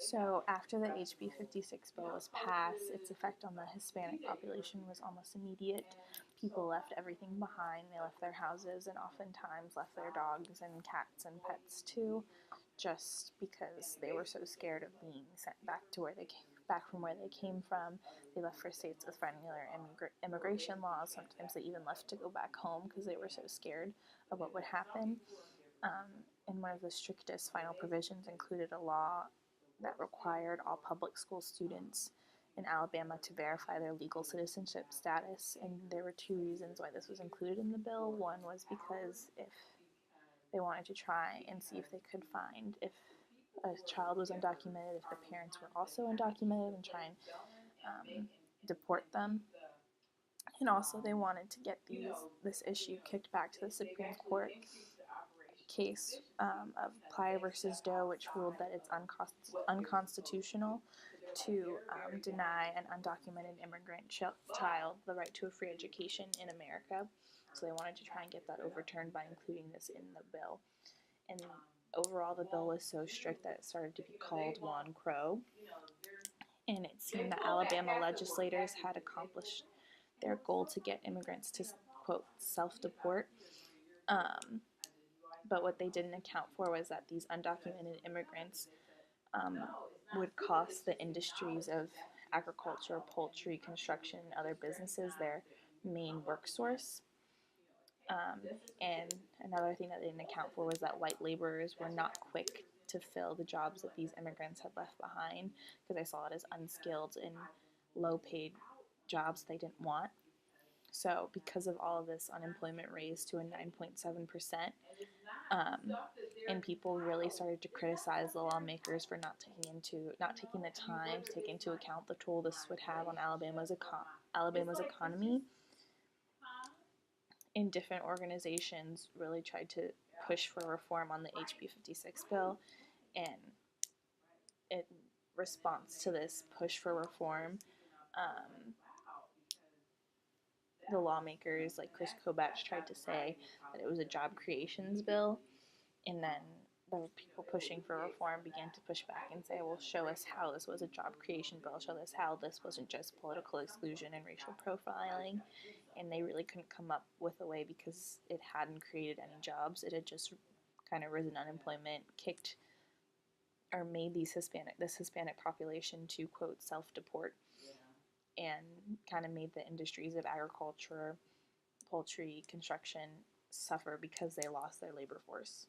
So after the HB 56 bill was passed, its effect on the Hispanic population was almost immediate. People left everything behind. They left their houses and oftentimes left their dogs and cats and pets too, just because they were so scared of being sent back to where they came, back from where they came from. They left for states with friendlier immigration laws. Sometimes they even left to go back home because they were so scared of what would happen. And one of the strictest final provisions included a law that required all public school students in Alabama to verify their legal citizenship status. And there were two reasons why this was included in the bill. One was because if they wanted to try and see if they could find if a child was undocumented, if the parents were also undocumented, and try and deport them. And also, they wanted to get this issue kicked back to the Supreme Court case of Plyer versus Doe, which ruled that it's unconstitutional to deny an undocumented immigrant child the right to a free education in America. So they wanted to try and get that overturned by including this in the bill. And overall, the bill was so strict that it started to be called Juan Crow. And it seemed that Alabama legislators had accomplished their goal to get immigrants to, quote, self-deport. But what they didn't account for was that these undocumented immigrants would cost the industries of agriculture, poultry, construction, and other businesses their main work source. And another thing that they didn't account for was that white laborers were not quick to fill the jobs that these immigrants had left behind, because they saw it as unskilled and low-paid jobs they didn't want. So because of all of this, unemployment raised to a 9.7%, and people really started to criticize the lawmakers for not taking the time to take into account the toll this would have on Alabama's economy. And different organizations really tried to push for reform on the HB 56 bill, and in response to this push for reform, the lawmakers like Chris Kobach tried to say that it was a job creations bill, and then the people pushing for reform began to push back and say, well, show us how this was a job creation bill, show us how this wasn't just political exclusion and racial profiling. And they really couldn't come up with a way because it hadn't created any jobs. It had just kind of risen unemployment, kicked or made this Hispanic population to, quote, self-deport, and kind of made the industries of agriculture, poultry, construction suffer because they lost their labor force.